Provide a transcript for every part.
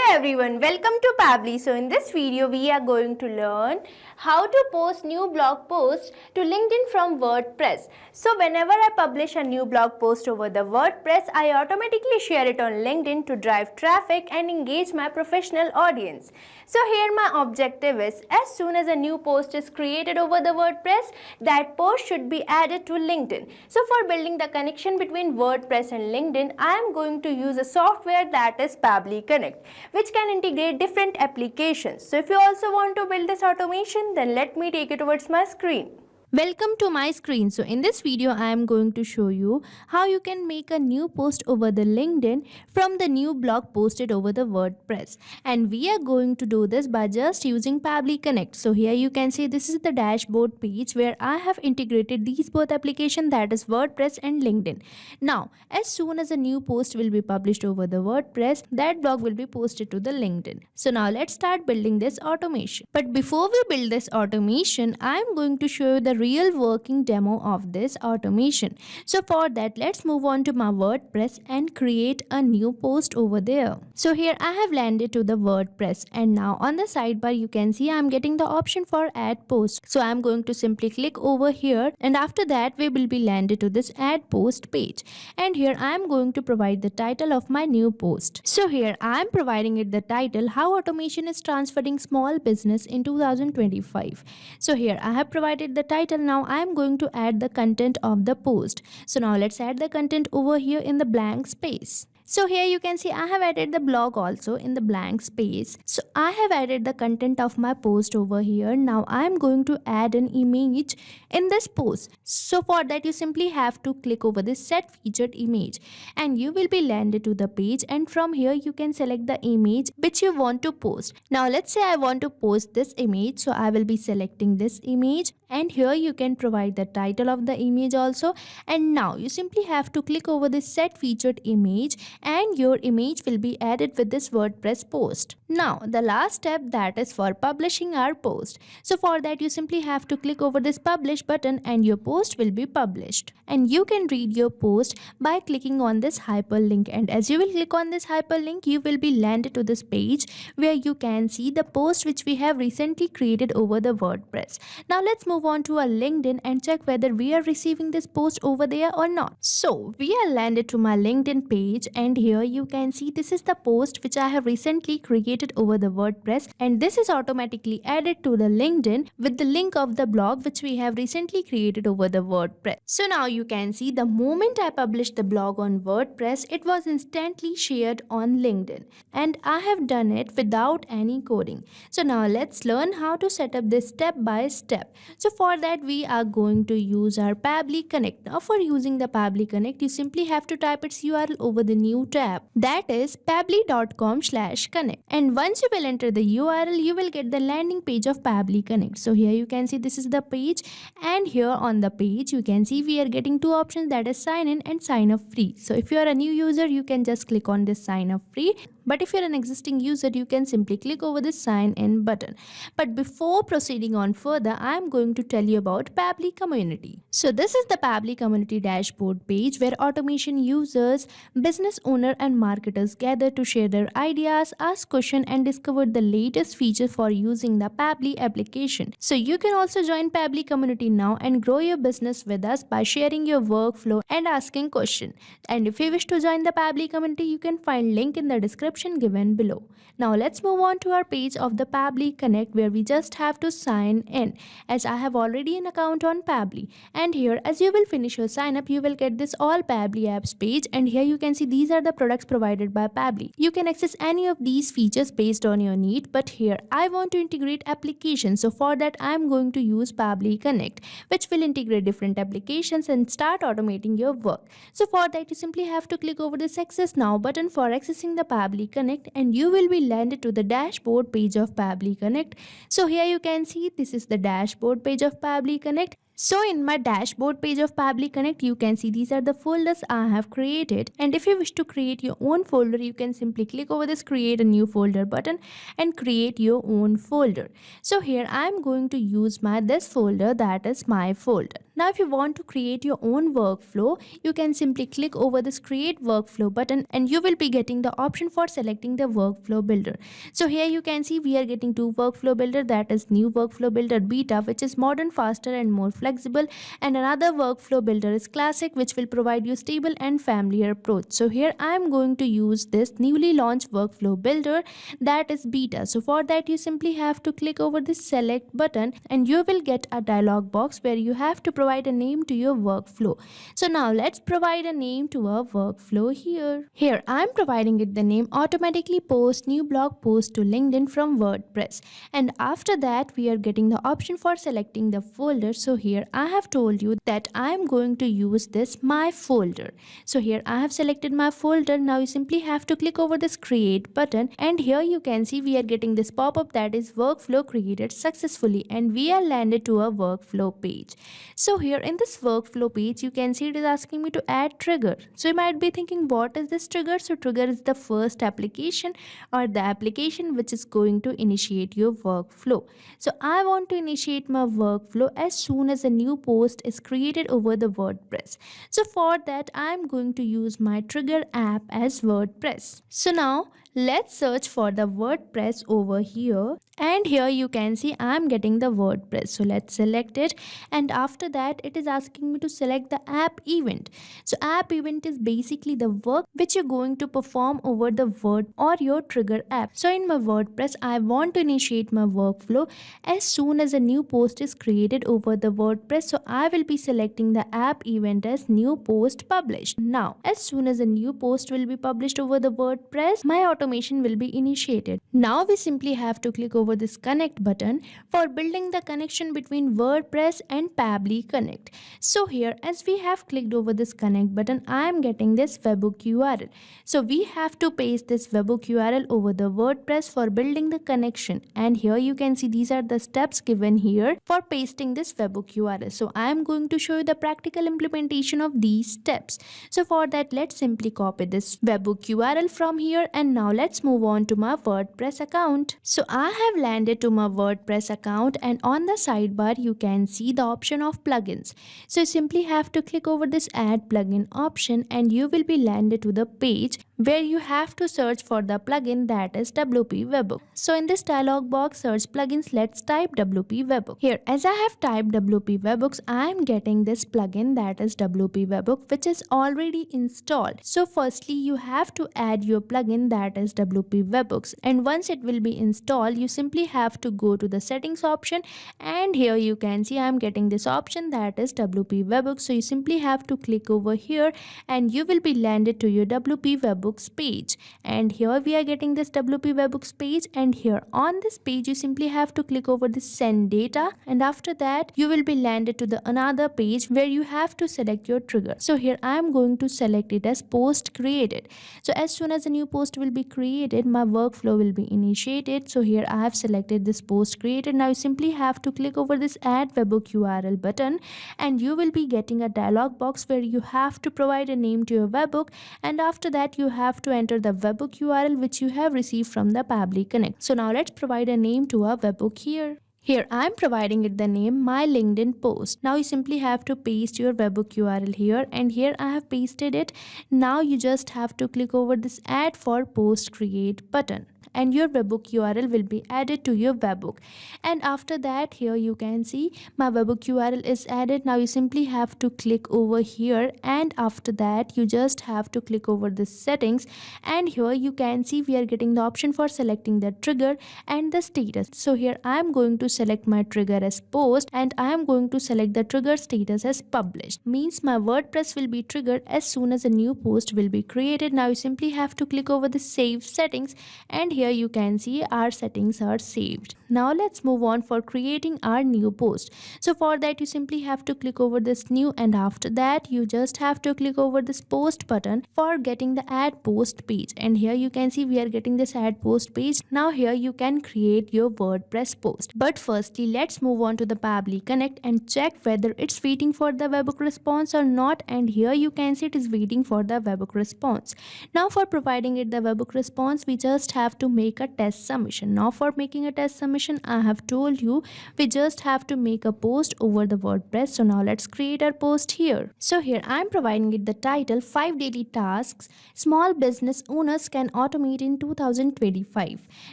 everyone, welcome to Pabbly. So in this video we are going to learn how to post new blog posts to LinkedIn from WordPress. So whenever I publish a new blog post over the WordPress, I automatically share it on LinkedIn to drive traffic and engage my professional audience. So here my objective is, as soon as a new post is created over the WordPress, that post should be added to LinkedIn. So for building the connection between WordPress and LinkedIn, I am going to use a software that is Pabbly Connect, which can integrate different applications. So if you also want to build this automation, then let me take you towards my screen. Welcome to my screen. So in this video, I am going to show you how you can make a new post over the LinkedIn from the new blog posted over the WordPress. And we are going to do this by just using Pabbly Connect. So here you can see this is the dashboard page where I have integrated these both applications, that is WordPress and LinkedIn. Now, as soon as a new post will be published over the WordPress, that blog will be posted to the LinkedIn. So now let's start building this automation. But before we build this automation, I am going to show you the real working demo of this automation. So for that, let's move on to my WordPress and create a new post over there. So here I have landed to the WordPress, and now on the sidebar you can see I'm getting the option for add post. So I'm going to simply click over here, and after that we will be landed to this add post page, and here I am going to provide the title of my new post. So here I am providing it the title, how automation is transforming small business in 2025. So here I have provided the title. Now I am going to add the content of the post. So now let's add the content over here in the blank space. So here you can see I have added the blog also in the blank space. So I have added the content of my post over here. Now I am going to add an image in this post. So for that you simply have to click over this set featured image, and you will be landed to the page, and from here you can select the image which you want to post. Now let's say I want to post this image, so I will be selecting this image, and here you can provide the title of the image also, and now you simply have to click over this set featured image, and your image will be added with this WordPress post. Now the last step, that is for publishing our post. So for that you simply have to click over this publish button, and your post will be published, and you can read your post by clicking on this hyperlink, and as you will click on this hyperlink you will be landed to this page where you can see the post which we have recently created over the WordPress. Now let's move on to our LinkedIn and check whether we are receiving this post over there or not. So we are landed to my LinkedIn page, and here you can see this is the post which I have recently created over the WordPress, and this is automatically added to the LinkedIn with the link of the blog which we have recently created over the WordPress. So now you can see the moment I published the blog on WordPress, it was instantly shared on LinkedIn, and I have done it without any coding. So now let's learn how to set up this step by step. So for that we are going to use our Pabbly Connect. Now for using the Pabbly Connect, you simply have to type its URL over the new tab, that is pabbly.com/connect, and once you will enter the URL you will get the landing page of Pabbly Connect. So here you can see this is the page, and here on the page you can see we are getting two options, that is sign in and sign up free. So if you are a new user you can just click on this sign up free, but if you're an existing user you can simply click over this sign in button. But before proceeding on further, I am going to tell you about Pabbly Community. So this is the Pabbly Community dashboard page where automation users, business owner and marketers gather to share their ideas, ask questions and discover the latest features for using the Pabbly application. So you can also join Pabbly Community now and grow your business with us by sharing your workflow and asking questions. And if you wish to join the Pabbly Community, you can find link in the description given below. Now let's move on to our page of the Pabbly Connect where we just have to sign in, as I have already an account on Pabbly. And here as you will finish your sign up you will get this all Pabbly apps page, and here you can see these are the products provided by Pabbly. You can access any of these features based on your need, but here I want to integrate applications, so for that I am going to use Pabbly Connect, which will integrate different applications and start automating your work. So for that you simply have to click over this access now button for accessing the Pabbly Connect, and you will be landed to the dashboard page of Pabbly Connect. So here you can see this is the dashboard page of Pabbly Connect. So in my dashboard page of Pabbly Connect, you can see these are the folders I have created, and if you wish to create your own folder, you can simply click over this create a new folder button and create your own folder. So here I am going to use this folder, that is my folder. Now if you want to create your own workflow, you can simply click over this create workflow button and you will be getting the option for selecting the workflow builder. So here you can see we are getting two workflow builder, that is new workflow builder beta, which is modern, faster and more flexible, and another workflow builder is classic, which will provide you stable and familiar approach. So here I am going to use this newly launched workflow builder, that is beta. So for that you simply have to click over this select button and you will get a dialog box where you have to provide a name to your workflow. So now let's provide a name to our workflow here. Here I am providing it the name automatically post new blog post to LinkedIn from WordPress, and after that we are getting the option for selecting the folder. So here I have told you that I am going to use this my folder. So here I have selected my folder. Now you simply have to click over this create button and here you can see we are getting this pop-up that is workflow created successfully, and we are landed to a workflow page. So here in this workflow page you can see it is asking me to add trigger. So you might be thinking, what is this trigger? So trigger is the first application or the application which is going to initiate your workflow. So I want to initiate my workflow as soon as a new post is created over the WordPress. So for that I am going to use my trigger app as WordPress. So now let's search for the WordPress over here, and here you can see I am getting the WordPress. So let's select it, and after that it is asking me to select the app event. So app event is basically the work which you're going to perform over the Word or your trigger app. So in my WordPress I want to initiate my workflow as soon as a new post is created over the WordPress. So I will be selecting the app event as new post published. Now as soon as a new post will be published over the WordPress, my automation will be initiated. Now we simply have to click over this connect button for building the connection between WordPress and Pabbly Connect. So here as we have clicked over this connect button, I am getting this webhook URL. So we have to paste this webhook URL over the WordPress for building the connection, and here you can see these are the steps given here for pasting this webhook URL. So I am going to show you the practical implementation of these steps. So for that let's simply copy this webhook URL from here, and now let's move on to my WordPress account. So I have landed to my WordPress account, and on the sidebar you can see the option of plugins. So you simply have to click over this add plugin option and you will be landed to the page where you have to search for the plugin, that is WP Webhook. So in this dialog box search plugins, let's type WP Webhook. Here as I have typed WP Webhooks, I am getting this plugin, that is WP Webhook, which is already installed. So firstly you have to add your plugin, that is WP Webhooks, and once it will be installed you simply have to go to the settings option, and here you can see I am getting this option, that is WP Webhooks. So you simply have to click over here and you will be landed to your WP Webhooks page, and here we are getting this WP Webhooks page, and here on this page you simply have to click over this send data, and after that you will be landed to the another page where you have to select your trigger. So here I am going to select it as post created. So as soon as a new post will be created, my workflow will be initiated. So here I have selected this post created. Now you simply have to click over this add webhook URL button and you will be getting a dialog box where you have to provide a name to your webhook, and after that you have to enter the webhook URL which you have received from the Pabbly Connect. So now let's provide a name to our webhook here. Here I am providing it the name my LinkedIn post. Now you simply have to paste your webhook URL here, and here I have pasted it. Now you just have to click over this add for post create button, and your webhook URL will be added to your webhook. And after that here you can see my webhook URL is added. Now you simply have to click over here, and after that you just have to click over the settings, and here you can see we are getting the option for selecting the trigger and the status. So here I am going to select my trigger as post, and I am going to select the trigger status as published. Means my WordPress will be triggered as soon as a new post will be created. Now you simply have to click over the save settings, and here you can see our settings are saved. Now let's move on for creating our new post. So for that you simply have to click over this new, and after that you just have to click over this post button for getting the add post page, and here you can see we are getting this add post page. Now here you can create your WordPress post, but firstly, let's move on to the Pabbly Connect and check whether it's waiting for the webhook response or not. And here you can see it is waiting for the webhook response. Now for providing it the webhook response, we just have to make a test submission. Now for making a test submission, I have told you we just have to make a post over the WordPress. So now let's create our post here. So here I'm providing it the title 5 daily tasks small business owners can automate in 2025.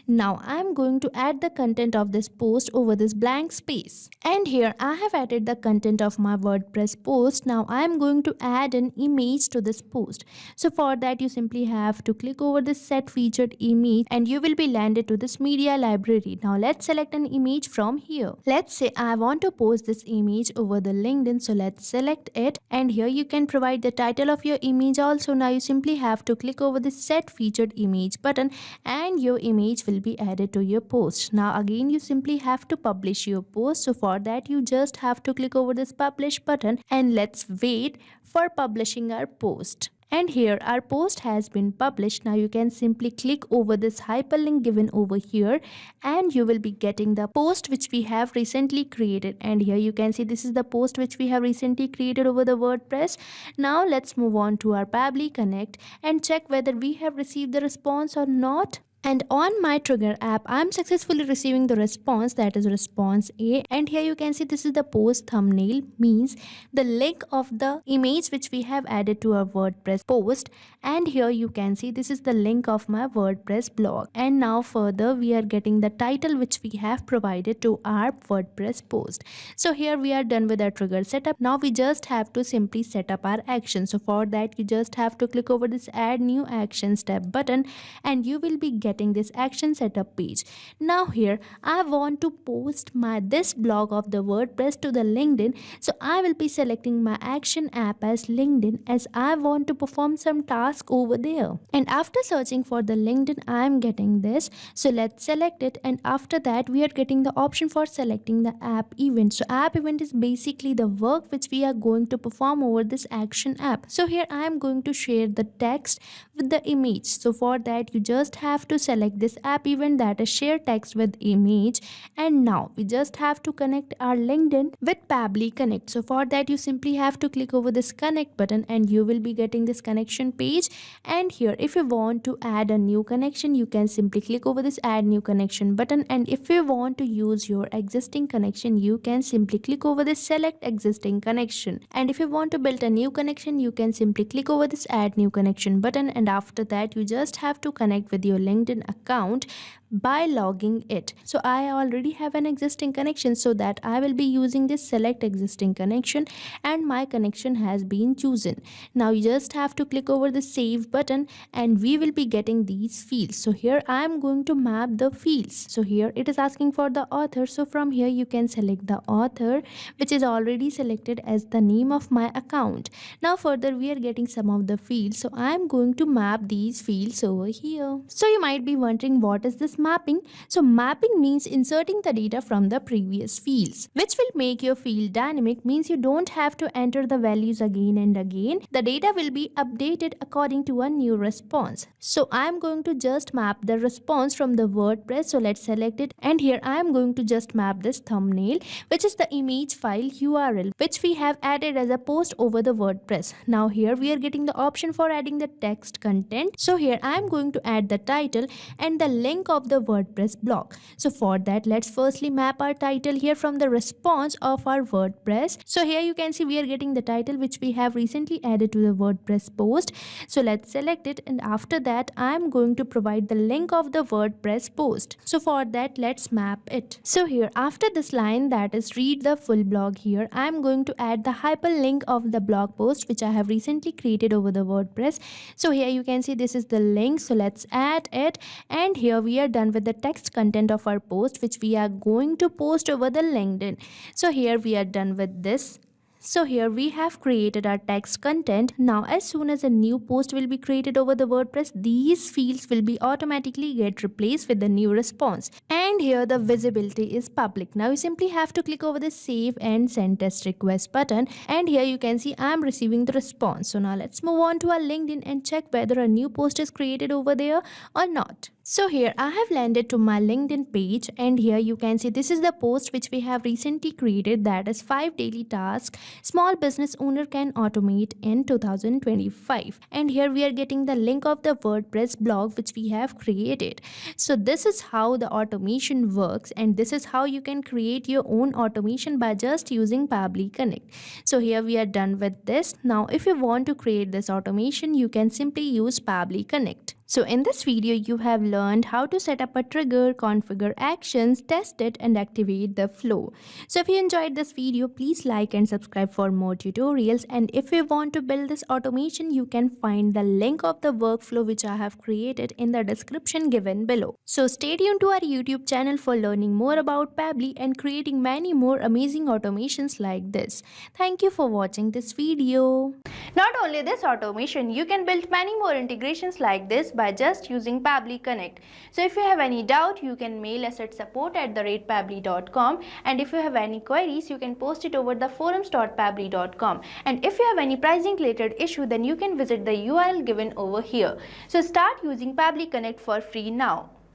Now I'm going to add the content of this post over this blank space. And here I have added the content of my WordPress post. Now I'm going to add an image to this post. So for that you simply have to click over this set featured image and you will be landed to this media library. Now let's select an image from here. Let's say I want to post this image over the LinkedIn. So let's select it, and here you can provide the title of your image also. Now you simply have to click over this set featured image button and your image will be added to your post. Now again you simply have to publish your post. So for that you just have to click over this publish button and let's wait for publishing our post. And here our post has been published. Now you can simply click over this hyperlink given over here and you will be getting the post which we have recently created. And here you can see this is the post which we have recently created over the WordPress. Now let's move on to our Pabbly Connect and check whether we have received the response or not. And on my trigger app, I'm successfully receiving the response, that is response A. And here you can see this is the post thumbnail, means the link of the image which we have added to our WordPress post. And here you can see this is the link of my WordPress blog. And now further we are getting the title which we have provided to our WordPress post. So here we are done with our trigger setup. Now we just have to simply set up our action. So for that you just have to click over this add new action step button and you will be getting this action setup page. Now here I want to post this blog of the WordPress to the LinkedIn. So I will be selecting my action app as LinkedIn as I want to perform some task over there. And after searching for the LinkedIn, I am getting this. So let's select it, and after that we are getting the option for selecting the app event. So app event is basically the work which we are going to perform over this action app. So here I am going to share the text with the image. So for that you just have to select this app event, that is share text with image. And now we just have to connect our LinkedIn with Pabbly Connect. So for that you simply have to click over this connect button and you will be getting this connection page. And here if you want to add a new connection, you can simply click over this add new connection button. And if you want to use your existing connection, you can simply click over this select existing connection. And if you want to build a new connection, you can simply click over this add new connection button. And after that you just have to connect with your LinkedIn account by logging it. So I already have an existing connection, so that I will be using this select existing connection and my connection has been chosen. Now you just have to click over the save button and we will be getting these fields. So here I am going to map the fields. So here it is asking for the author. So from here you can select the author, which is already selected as the name of my account. Now further we are getting some of the fields. So I am going to map these fields over here. So you might be wondering, what is this mapping? So mapping means inserting the data from the previous fields, which will make your field dynamic, means you don't have to enter the values again and again. The data will be updated according to a new response. So I am going to just map the response from the WordPress. So let's select it, and here I am going to just map this thumbnail, which is the image file URL which we have added as a post over the WordPress. Now here we are getting the option for adding the text content. So here I am going to add the title and the link of the WordPress blog. So for that let's firstly map our title here from the response of our WordPress. So here you can see we are getting the title which we have recently added to the WordPress post. So let's select it, and after that I am going to provide the link of the WordPress post. So for that let's map it. So here after this line, that is read the full blog, here I am going to add the hyperlink of the blog post which I have recently created over the WordPress. So here you can see this is the link. So let's add it, and here we are done with the text content of our post which we are going to post over the LinkedIn. So here we are done with this. So here we have created our text content. Now as soon as a new post will be created over the WordPress, these fields will be automatically get replaced with the new response. And here the visibility is public. Now you simply have to click over the save and send test request button, and here you can see I am receiving the response. So now let's move on to our LinkedIn and check whether a new post is created over there or not. So here I have landed to my LinkedIn page, and here you can see this is the post which we have recently created, that is 5 daily tasks small business owner can automate in 2025. And here we are getting the link of the WordPress blog which we have created. So this is how the automation works, and this is how you can create your own automation by just using Pabbly Connect. So here we are done with this. Now if you want to create this automation, you can simply use Pabbly Connect. So in this video, you have learned how to set up a trigger, configure actions, test it, and activate the flow. So if you enjoyed this video, please like and subscribe for more tutorials. And if you want to build this automation, you can find the link of the workflow which I have created in the description given below. So stay tuned to our YouTube channel for learning more about Pabbly and creating many more amazing automations like this. Thank you for watching this video. Not only this automation, you can build many more integrations like this by just using Pabbly Connect. So if you have any doubt, you can mail us at support@pabbly.com, and if you have any queries, you can post it over the forums.pabbly.com. And if you have any pricing related issue, then you can visit the URL given over here. So start using Pabbly Connect for free now.